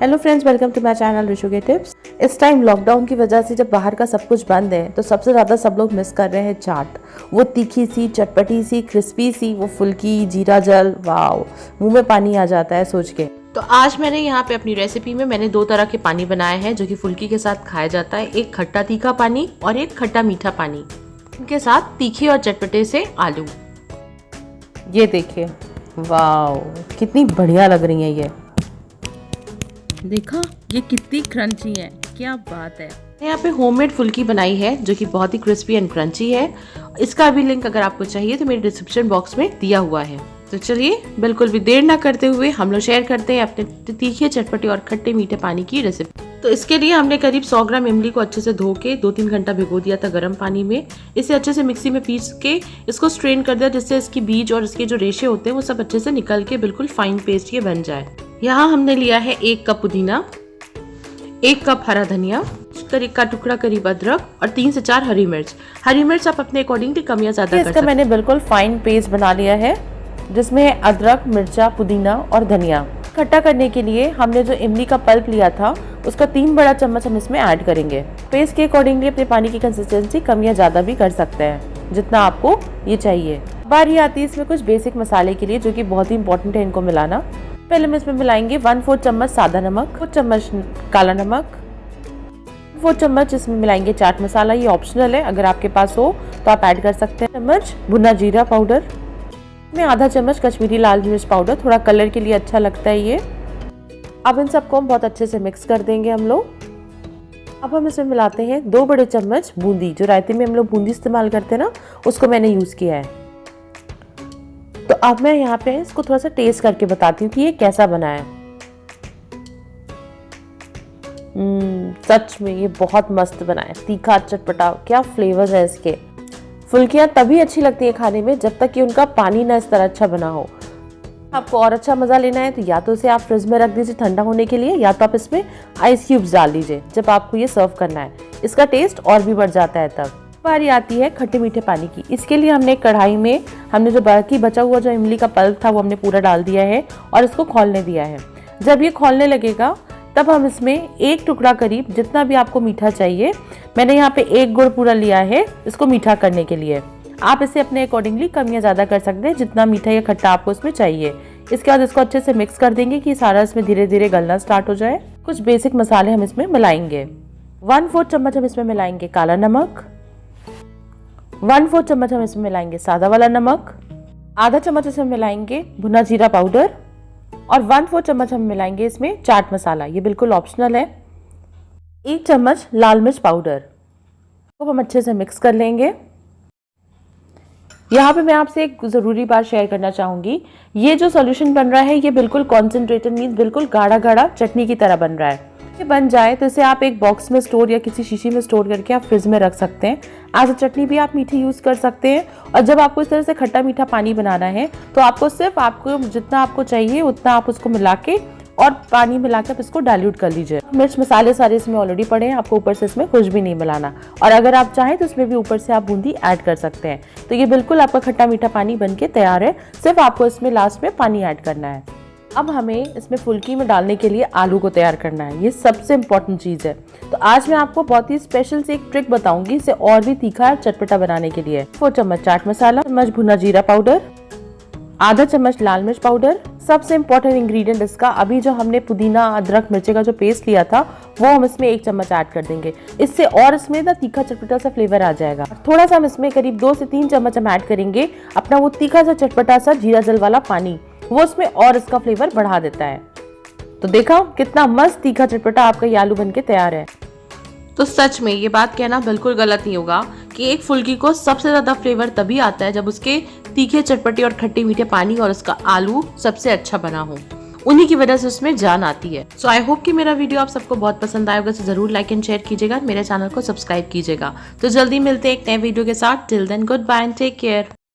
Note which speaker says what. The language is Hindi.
Speaker 1: Hello friends, welcome to my channel Rishu के टिप्स। इस टाइम लॉकडाउन की वजह से जब बाहर का सब कुछ बंद है तो सबसे ज़्यादा सब लोग मिस कर रहे हैं चाट। वो तीखी सी, चटपटी सी, क्रिस्पी सी, वो फुल्की, जीरा जल, वाओ, मुंह में पानी आ जाता है सोच के।
Speaker 2: तो आज मैंने यहाँ पे अपनी रेसिपी में मैंने 2 तरह के पानी बनाए हैं जो कि फुल्की के साथ खाया जाता है। एक खट्टा तीखा पानी और एक खट्टा मीठा पानी, इनके साथ तीखे और चटपटे से आलू।
Speaker 1: ये देखिए, वाओ, कितनी बढ़िया लग रही है। ये देखो, ये कितनी क्रंची है, क्या बात है।
Speaker 2: यहाँ पे होममेड फुल्की बनाई है जो कि बहुत ही क्रिस्पी एंड क्रंची है। इसका भी लिंक अगर आपको चाहिए तो मेरे डिस्क्रिप्शन बॉक्स में दिया हुआ है। तो चलिए बिल्कुल भी देर ना करते हुए हम लोग शेयर करते हैं अपने तीखे, चटपटे और खट्टे मीठे पानी की रेसिपी। तो इसके लिए हमने करीब 100 ग्राम इमली को अच्छे से धो के 2-3 घंटा भिगो दिया था गर्म पानी में। इसे अच्छे से मिक्सी में पीस के इसको स्ट्रेन कर दिया, जिससे इसकी बीज और इसके जो रेशे होते हैं वो सब अच्छे से निकल के बिल्कुल फाइन पेस्ट ये बन जाए। यहाँ हमने लिया है 1 कप पुदीना, 1 कप हरा धनिया, करीब का टुकड़ा करीब अदरक और 3 से 4 हरी मिर्च। हरी मिर्च आप अपने अकॉर्डिंगली कम या ज्यादा कर सकते हैं।
Speaker 1: मैंने बिल्कुल फाइन पेस्ट बना लिया है जिसमें अदरक, मिर्चा, पुदीना और धनिया। खट्टा करने के लिए हमने जो इमली का पल्प लिया था उसका 3 बड़ा चम्मच हम इसमें ऐड करेंगे। पेस्ट के अकॉर्डिंगली अपने पानी की कंसिस्टेंसी कम या ज्यादा भी कर सकते हैं जितना आपको ये चाहिए। बारी आती है इसमें कुछ बेसिक मसाले के लिए जो कि बहुत ही इंपॉर्टेंट है इनको मिलाना। पहले हम इसमें मिलाएंगे 1/4 चम्मच सादा नमक, 1 चम्मच काला नमक, 1 चम्मच इसमें मिलाएंगे चाट मसाला। ये ऑप्शनल है, अगर आपके पास हो तो आप ऐड कर सकते हैं। चम्मच भुना जीरा पाउडर में, आधा चम्मच कश्मीरी लाल मिर्च पाउडर, थोड़ा कलर के लिए अच्छा लगता है ये। अब इन सबको हम बहुत अच्छे से मिक्स कर देंगे हम लोग। अब हम इसमें मिलाते हैं 2 बड़े चम्मच बूंदी। जो रायते में हम लोग बूंदी इस्तेमाल करते हैं ना, उसको मैंने यूज किया है। तो अब मैं यहाँ पे इसको थोड़ा सा टेस्ट करके बताती हूँ कि ये कैसा बना है। सच में ये बहुत मस्त बना है, तीखा चटपटा, क्या फ्लेवर्स है इसके। फुल्कियाँ तभी अच्छी लगती है खाने में जब तक कि उनका पानी ना इस तरह अच्छा बना हो। आपको और अच्छा मजा लेना है तो या तो इसे आप फ्रिज में रख दीजिए ठंडा होने के लिए, या तो आप इसमें आइस क्यूब्स डाल दीजिए जब आपको ये सर्व करना है। इसका टेस्ट और भी बढ़ जाता है। तब बारी आती है खट्टे मीठे पानी की। इसके लिए हमने कढ़ाई में हमने जो बाकी बचा हुआ जो इमली का पल्प था वो हमने पूरा डाल दिया है और इसको खौलने दिया है। जब ये खौलने लगेगा तब हम इसमें 1 टुकड़ा करीब, जितना भी आपको मीठा चाहिए, मैंने यहाँ पे 1 गुड़ पूरा लिया है इसको मीठा करने के लिए। आप इसे अपने अकॉर्डिंगली कम या ज़्यादा कर सकते हैं जितना मीठा या खट्टा आपको इसमें चाहिए। इसके बाद इसको अच्छे से मिक्स कर देंगे कि सारा इसमें धीरे धीरे गलना स्टार्ट हो जाए। कुछ बेसिक मसाले हम इसमें मिलाएंगे। 1/4 चम्मच हम इसमें मिलाएंगे काला नमक, 1/4 चम्मच हम इसमें मिलाएंगे सादा वाला नमक, आधा चम्मच इसमें मिलाएंगे भुना जीरा पाउडर और 1/4 चम्मच हम मिलाएंगे इसमें चाट मसाला। ये बिल्कुल ऑप्शनल है। 1 चम्मच लाल मिर्च पाउडर को हम अच्छे से मिक्स कर लेंगे। यहाँ पे मैं आपसे एक ज़रूरी बात शेयर करना चाहूँगी। ये जो सॉल्यूशन बन रहा है ये बिल्कुल कॉन्सेंट्रेटेड, मीन्स बिल्कुल गाढ़ा गाढ़ा चटनी की तरह बन रहा है। ये बन जाए तो इसे आप एक बॉक्स में स्टोर या किसी शीशी में स्टोर करके आप फ्रिज में रख सकते हैं। एज अ चटनी भी आप मीठी यूज़ कर सकते हैं। और जब आपको इस तरह से खट्टा मीठा पानी बनाना है तो आपको सिर्फ आपको जितना आपको चाहिए उतना आप उसको मिला के और पानी मिला के आप इसको डाइल्यूट कर लीजिए। मिर्च मसाले सारे इसमें ऑलरेडी पड़े हैं, आपको ऊपर से इसमें कुछ भी नहीं मिलाना। और अगर आप चाहें तो इसमें भी ऊपर से आप बूंदी ऐड कर सकते हैं। तो ये बिल्कुल आपका खट्टा मीठा पानी बन के तैयार है। सिर्फ आपको इसमें लास्ट में पानी ऐड करना है। अब हमें इसमें फुल्की में डालने के लिए आलू को तैयार करना है। ये सबसे इम्पोर्टेंट चीज़ है। तो आज मैं आपको बहुत ही स्पेशल से एक ट्रिक बताऊंगी इसे और भी तीखा और चटपटा बनाने के लिए। 4 चम्मच चाट मसाला, चम्मच भुना जीरा पाउडर, आधा चम्मच लाल मिर्च पाउडर। सबसे इम्पोर्टेंट इंग्रेडिएंट इसका, अभी जो हमने पुदीना, अदरक, मिर्ची का जो पेस्ट लिया था वो हम इसमें 1 चम्मच ऐड कर देंगे। इससे और इसमें ना तीखा चटपटा सा फ्लेवर आ जाएगा। थोड़ा सा हम इसमें करीब 2 से 3 चम्मच हम ऐड करेंगे अपना वो तीखा सा चटपटा सा जीरा जल वाला पानी। वो उसमें और इसका फ्लेवर बढ़ा देता है। तो देखा कितना मस्त तीखा चटपटा आपका ये आलू बनके तैयार है।
Speaker 2: तो सच में ये बात कहना बिल्कुल गलत नहीं होगा कि एक फुल्की को सबसे ज्यादा फ्लेवर तभी आता है जब उसके तीखे, चटपटे और खट्टे मीठे पानी और उसका आलू सबसे अच्छा बना हो। उन्हीं की वजह से उसमें जान आती है। सो आई होप कि मेरा वीडियो आप सबको बहुत पसंद आएगा। तो जरूर लाइक एंड शेयर कीजिएगा, मेरे चैनल को सब्सक्राइब कीजिएगा। तो जल्दी मिलते हैं एक नए वीडियो के साथ। Till then good bye and take care.